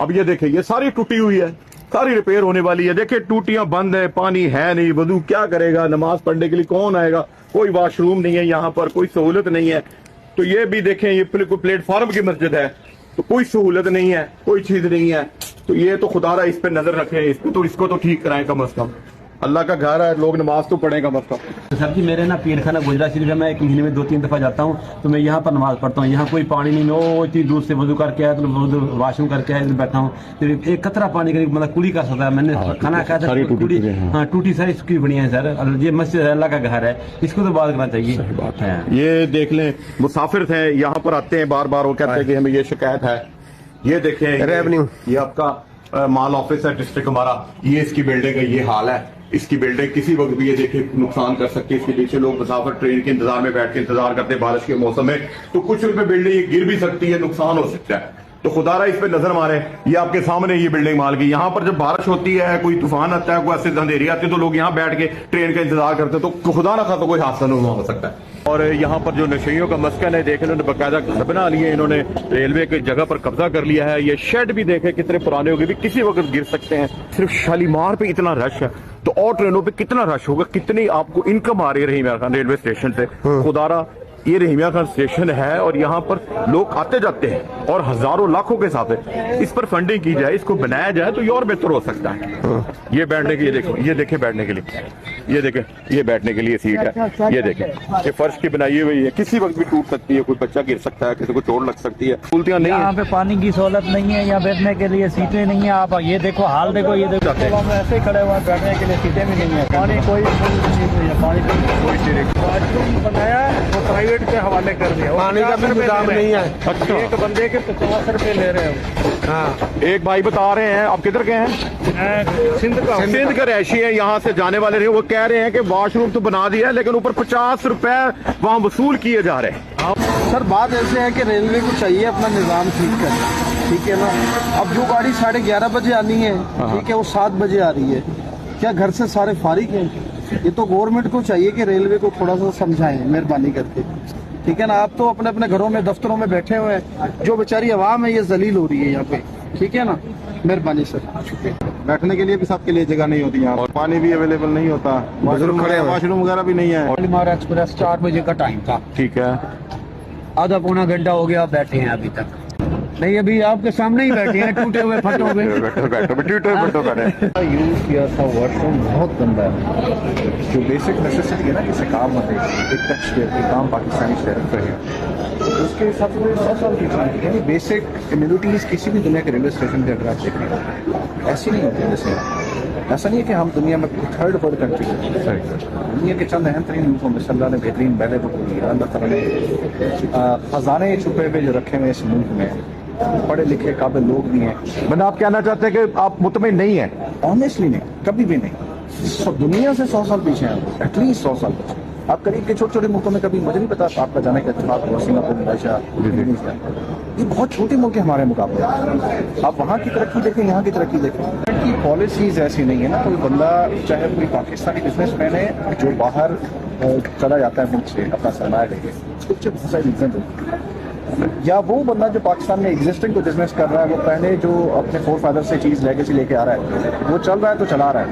अब ये देखे ये सारी टूटी हुई है, सारी रिपेयर होने वाली है। देखिए टूटियां बंद है, पानी है नहीं, वजू क्या करेगा, नमाज पढ़ने के लिए कौन आएगा, कोई वॉशरूम नहीं है यहाँ पर, कोई सहूलत नहीं है। तो ये भी देखें, ये प्लेटफॉर्म की मस्जिद है तो कोई सहूलत नहीं है, कोई चीज नहीं है। तो ये तो खुदारा इस पे नजर रखे, इस पे तो इसको तो ठीक कराएं कम अज कम। अल्लाह का घर है, लोग नमाज तो पढ़ें कम अज कम। तो सर जी मेरे ना पीरखाना गुजरा शरीफ है, मैं एक महीने में 2-3 दफा जाता हूँ, तो मैं यहाँ पर नमाज पढ़ता हूँ। यहाँ कोई पानी नहीं, मैं वो इतनी दूर से वजू करके आया, तो वॉशरूम करके आया, बैठा हूँ, तो एक कतरा पानी का मतलब कुली कर सकता है। मैंने खाना खाया था, हाँ टूटी सारी इसकी बढ़िया है सर। ये मस्जिद अल्लाह का घर है, इसको तो बात करना चाहिए। सही बात है। ये देख लें, मुसाफिर थे यहाँ पर आते हैं बार बार, वो कहते हैं कि हमें ये शिकायत है। ये देखें रेवेन्यू, ये आपका माल ऑफिस है डिस्ट्रिक्ट हमारा, ये इसकी बिल्डिंग का ये हाल है। इसकी बिल्डिंग किसी वक्त भी ये देखिए नुकसान कर सकती है। इसके पीछे लोग मुसाफिर ट्रेन के इंतजार में बैठ के इंतजार करते हैं बारिश के मौसम में, तो कुछ रुपए बिल्डिंग ये गिर भी सकती है, नुकसान हो सकता है। तो खुदारा इस पे नजर मारे। ये आपके सामने ये बिल्डिंग माल की, यहाँ पर जब बारिश होती है, कोई तूफान आता है, कोई ऐसे अंधेरी आती है, तो लोग यहाँ बैठ के ट्रेन का इंतजार करते हैं, तो खुदा ना खासा कोई हादसा नहीं हो सकता है। और यहाँ पर जो नशेइयों का मस्कन है, देखें इन्होंने बाकायदा घर बना लिए, इन्होंने रेलवे की जगह पर कब्जा कर लिया है। ये शेड भी देखे कितने पुराने हो गए, भी किसी वक्त गिर सकते हैं। सिर्फ शालीमार पे इतना रश है, तो और ट्रेनों पे कितना रश होगा, कितनी आपको इनकम आ रही है रहीमिया खान रेलवे स्टेशन से। खुदारा ये रहीमिया खान स्टेशन है और यहाँ पर लोग आते जाते हैं और हजारों लाखों के हिसाब से इस पर फंडिंग की जाए, इसको बनाया जाए तो ये और बेहतर हो सकता है। ये बैठने के, ये देखें बैठने के लिए, ये देखें ये बैठने के लिए सीट है, ये देखें ये फर्श की बनाई हुई है, किसी वक्त भी टूट सकती है, कोई बच्चा गिर सकता है, किसी को चोट लग सकती है। उल्टियां नहीं, यहाँ पे पानी की सहूलत नहीं है, यहाँ बैठने के लिए सीटें नहीं है। आप ये देखो हाल देखो, ये देखो हम ऐसे ही खड़े हुए हैं, बैठने के लिए सीटें भी नहीं है, पानी कोई नहीं है, पानी कोई वॉशरूम बनाया वो प्राइवेट के हवाले कर दिया, पानी का भी इंतजाम नहीं है। अच्छा, एक बंदे के 50 रुपए ले रहे हो। हाँ, एक भाई बता रहे हैं, आप किधर के हैं? सिंध का रैशी है, यहाँ से जाने वाले रहे, वो कह रहे हैं कि वॉशरूम तो बना दिया है लेकिन ऊपर 50 रुपए वहाँ वसूल किए जा रहे हैं। सर बात ऐसे है कि रेलवे को चाहिए अपना निजाम ठीक करना, ठीक है ना। अब जो गाड़ी 11:30 बजे आनी है, ठीक है, वो 7 बजे आ रही है, क्या घर से सारे फारिग हैं? ये तो गवर्नमेंट को चाहिए कि रेलवे को थोड़ा सा समझाएं मेहरबानी करके, ठीक है ना। आप तो अपने अपने घरों में दफ्तरों में बैठे हुए हैं, जो बेचारी आवाम है ये जलील हो रही है यहाँ पे, ठीक है ना। मेहरबानी सर। बैठने के लिए भी सबके लिए जगह नहीं होती यहाँ, और पानी भी अवेलेबल नहीं होता, वॉशरूम वगैरह भी नहीं है। हमारा एक्सप्रेस 4 बजे का टाइम था, ठीक है, आधा पौना घंटा हो गया बैठे हैं अभी तक नहीं, अभी आपके सामने ही बैठे हैं, टूटे हुए फटे हुए। यूज किया था वॉशरूम बहुत गंदा है। जो बेसिक नेसेसिटी है ना, जैसे काम होते एक टच के काम पाकिस्तानी शहर पर है, उसके हिसाब से 100 साल की चीज, यानी बेसिक इम्यूनिटीज किसी भी दुनिया के रेलवे स्टेशन पे अगर आप देखें ऐसी नहीं होती। जैसे ऐसा नहीं है कि हम दुनिया में थर्ड वर्ल्ड कंट्री दुनिया के चंद अहम तरीन मुल्कों में अल्लाह ने बेहतरीन बैले को दिया, अल्लाह ताला ने खजाने छुपे हुए जो रखे हुए इस मुल्क में, पढ़े लिखे काबिल लोग भी हैं। मैंने आप कहना चाहते हैं कि आप मुतमिन नहीं है? ऑनेस्टली नहीं, कभी भी नहीं। दुनिया से 100 साल पीछे हैं, एटलीस्ट 100 साल पीछे। आप करीब के छोटे छोटे मुल्कों में, कभी मुझे नहीं पता आपका जाने का इत्तेफाक हुआ, सिंगापुर, मलेशिया, ये बहुत छोटे मुल्क है हमारे मुकाबले। आप वहाँ की तरक्की देखें, यहाँ की तरक्की देखें, की पॉलिसीज ऐसी नहीं है ना। कोई बंदा चाहे कोई पाकिस्तानी बिजनेसमैन है जो बाहर चला जाता है मुल्क से अपना सरमाया लेके, उसके पीछे बहुत सारी रीजन होती है। या वो बंदा जो पाकिस्तान में एग्जिस्टिंग को बिजनेस कर रहा है, वो पहले जो अपने फोर फादर से चीज लेगेसी लेके आ रहा है, वो चल रहा है तो चला रहा है।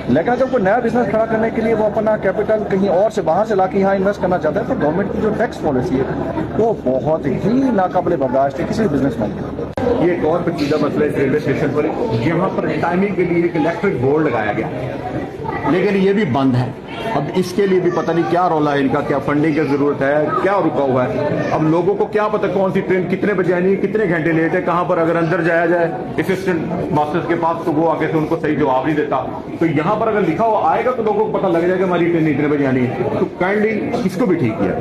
लेकिन जब कोई नया बिजनेस खड़ा करने के लिए वो अपना कैपिटल कहीं और से बाहर से लाके यहाँ इन्वेस्ट करना चाहता है, तो गवर्नमेंट की जो टैक्स पॉलिसी है वो बहुत ही नाकाबिले बर्दाश्त है किसी भी बिजनेसमैन के। ये एक और पेचीदा मसला है रेलवे स्टेशन पर, यहाँ पर टाइमिंग के लिए एक इलेक्ट्रिक बोर्ड लगाया गया, लेकिन ये भी बंद है। अब इसके लिए भी पता नहीं क्या रोला है इनका, क्या फंडिंग की जरूरत है, क्या रुका हुआ है। अब लोगों को क्या पता कौन सी ट्रेन कितने बजे आनी है, कितने घंटे लेट है, कहां पर अगर अंदर जाया जाए असिस्टेंट मास्टर्स के पास, तो वो आगे से उनको सही जवाब नहीं देता। तो यहाँ पर अगर लिखा हुआ आएगा तो लोगों को पता लग जाएगा हमारी ट्रेन इतने बजे आनी है। तो काइंडली इसको भी ठीक किया।